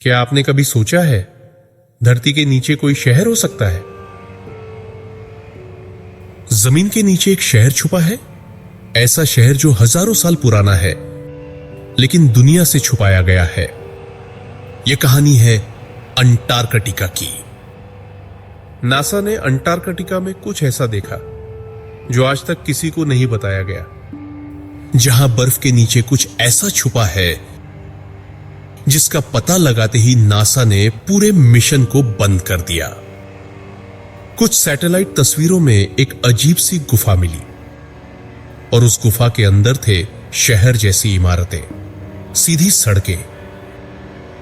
क्या आपने कभी सोचा है धरती के नीचे कोई शहर हो सकता है? जमीन के नीचे एक शहर छुपा है, ऐसा शहर जो हजारों साल पुराना है लेकिन दुनिया से छुपाया गया है। यह कहानी है अंटार्कटिका की। नासा ने अंटार्कटिका में कुछ ऐसा देखा जो आज तक किसी को नहीं बताया गया, जहां बर्फ के नीचे कुछ ऐसा छुपा है जिसका पता लगाते ही नासा ने पूरे मिशन को बंद कर दिया। कुछ सैटेलाइट तस्वीरों में एक अजीब सी गुफा मिली और उस गुफा के अंदर थे शहर जैसी इमारतें, सीधी सड़कें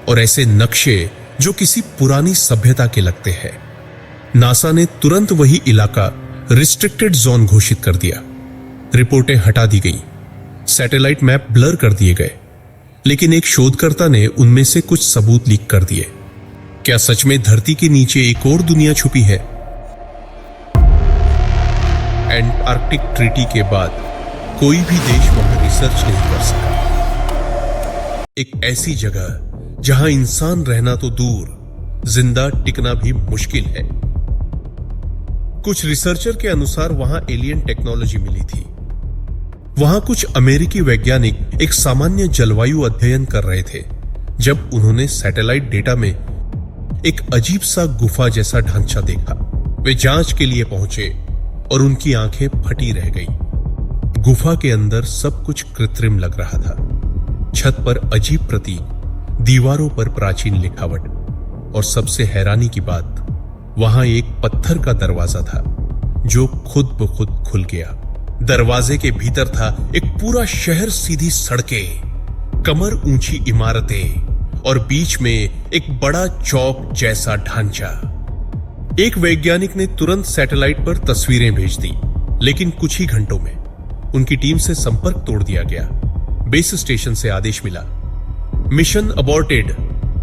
और ऐसे नक्शे जो किसी पुरानी सभ्यता के लगते हैं। नासा ने तुरंत वही इलाका रिस्ट्रिक्टेड जोन घोषित कर दिया। रिपोर्टें हटा दी गई, सैटेलाइट मैप ब्लर कर दिए गए, लेकिन एक शोधकर्ता ने उनमें से कुछ सबूत लीक कर दिए। क्या सच में धरती के नीचे एक और दुनिया छुपी है? एंटार्कटिक ट्रीटी के बाद कोई भी देश वहां रिसर्च नहीं कर सका। एक ऐसी जगह जहां इंसान रहना तो दूर, जिंदा टिकना भी मुश्किल है। कुछ रिसर्चर के अनुसार वहां एलियन टेक्नोलॉजी मिली थी। वहां कुछ अमेरिकी वैज्ञानिक एक सामान्य जलवायु अध्ययन कर रहे थे जब उन्होंने सैटेलाइट डेटा में एक अजीब सा गुफा जैसा ढांचा देखा। वे जांच के लिए पहुंचे और उनकी आंखें फटी रह गईं। गुफा के अंदर सब कुछ कृत्रिम लग रहा था। छत पर अजीब प्रतीक, दीवारों पर प्राचीन लिखावट और सबसे हैरानी की बात, वहां एक पत्थर का दरवाजा था जो खुद ब खुद खुल गया। दरवाजे के भीतर था एक पूरा शहर, सीधी सड़कें, कमर ऊंची इमारतें और बीच में एक बड़ा चौक जैसा ढांचा। एक वैज्ञानिक ने तुरंत सैटेलाइट पर तस्वीरें भेज दी, लेकिन कुछ ही घंटों में उनकी टीम से संपर्क तोड़ दिया गया। बेस स्टेशन से आदेश मिला, मिशन अबॉर्टेड,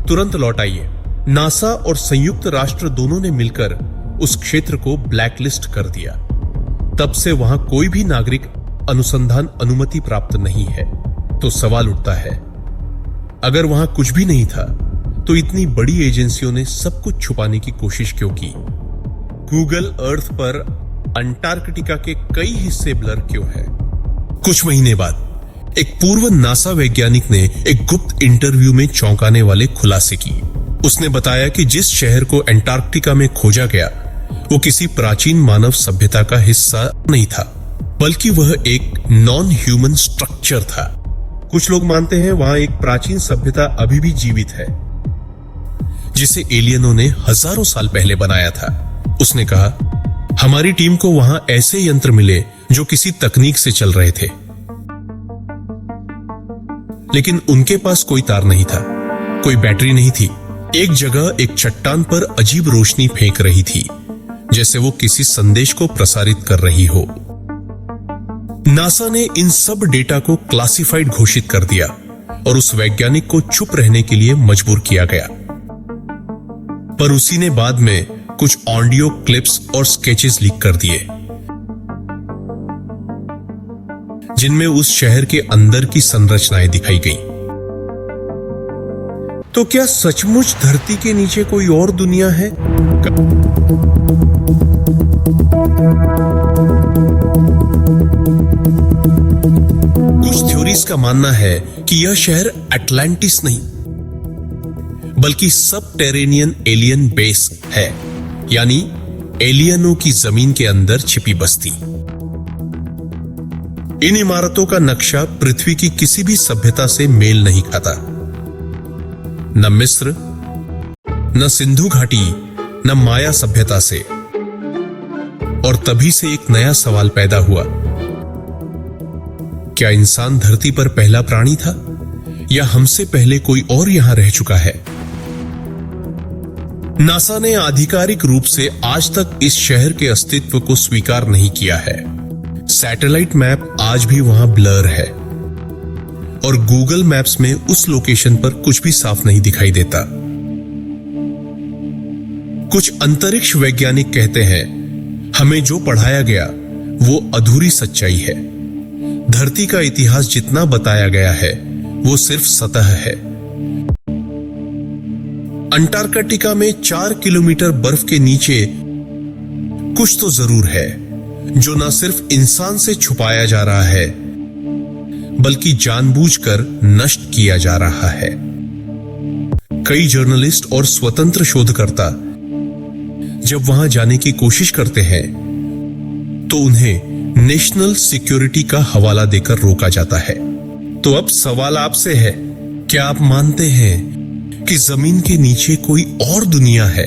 तुरंत लौट आइए। नासा और संयुक्त राष्ट्र दोनों ने मिलकर उस क्षेत्र को ब्लैकलिस्ट कर दिया। तब से वहां कोई भी नागरिक अनुसंधान अनुमति प्राप्त नहीं है। तो सवाल उठता है, अगर वहां कुछ भी नहीं था तो इतनी बड़ी एजेंसियों ने सब कुछ छुपाने की कोशिश क्यों की? गूगल अर्थ पर अंटार्कटिका के कई हिस्से ब्लर क्यों हैं? कुछ महीने बाद एक पूर्व नासा वैज्ञानिक ने एक गुप्त इंटरव्यू में चौंकाने वाले खुलासे की। उसने बताया कि जिस शहर को अंटार्कटिका में खोजा गया वो किसी प्राचीन मानव सभ्यता का हिस्सा नहीं था, बल्कि वह एक नॉन ह्यूमन स्ट्रक्चर था। कुछ लोग मानते हैं वहां एक प्राचीन सभ्यता अभी भी जीवित है, जिसे एलियनों ने हजारों साल पहले बनाया था। उसने कहा, हमारी टीम को वहां ऐसे यंत्र मिले जो किसी तकनीक से चल रहे थे, लेकिन उनके पास कोई तार नहीं था, कोई बैटरी नहीं थी। एक जगह एक चट्टान पर अजीब रोशनी फेंक रही थी, जैसे वो किसी संदेश को प्रसारित कर रही हो। नासा ने इन सब डेटा को क्लासिफाइड घोषित कर दिया और उस वैज्ञानिक को चुप रहने के लिए मजबूर किया गया। पर उसी ने बाद में कुछ ऑडियो क्लिप्स और स्केचेस लीक कर दिए, जिनमें उस शहर के अंदर की संरचनाएं दिखाई गई। तो क्या सचमुच धरती के नीचे कोई और दुनिया है? कुछ थ्योरीज का मानना है कि यह शहर अटलांटिस नहीं, बल्कि सबटेरेनियन एलियन बेस है, यानी एलियनों की जमीन के अंदर छिपी बस्ती। इन इमारतों का नक्शा पृथ्वी की किसी भी सभ्यता से मेल नहीं खाता, न मिस्र, न सिंधु घाटी, न माया सभ्यता से। और तभी से एक नया सवाल पैदा हुआ, क्या इंसान धरती पर पहला प्राणी था या हमसे पहले कोई और यहां रह चुका है? नासा ने आधिकारिक रूप से आज तक इस शहर के अस्तित्व को स्वीकार नहीं किया है। सैटेलाइट मैप आज भी वहां ब्लर है और गूगल मैप्स में उस लोकेशन पर कुछ भी साफ नहीं दिखाई देता। कुछ अंतरिक्ष वैज्ञानिक कहते हैं, हमें जो पढ़ाया गया वो अधूरी सच्चाई है। धरती का इतिहास जितना बताया गया है वो सिर्फ सतह है। अंटार्कटिका में 4 किलोमीटर बर्फ के नीचे कुछ तो जरूर है जो न सिर्फ इंसान से छुपाया जा रहा है बल्कि जानबूझकर नष्ट किया जा रहा है। कई जर्नलिस्ट और स्वतंत्र शोधकर्ता जब वहां जाने की कोशिश करते हैं तो उन्हें नेशनल सिक्योरिटी का हवाला देकर रोका जाता है। तो अब सवाल आपसे है, क्या आप मानते हैं कि जमीन के नीचे कोई और दुनिया है?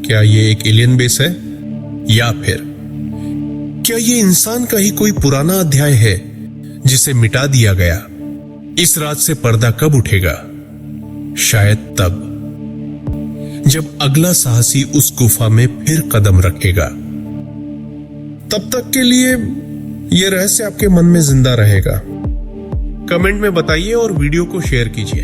क्या ये एक एलियन बेस है, या फिर क्या ये इंसान का ही कोई पुराना अध्याय है जिसे मिटा दिया गया? इस रात से पर्दा कब उठेगा? शायद तब जब अगला साहसी उस गुफा में फिर कदम रखेगा। तब तक के लिए यह रहस्य आपके मन में जिंदा रहेगा। कमेंट में बताइए और वीडियो को शेयर कीजिए।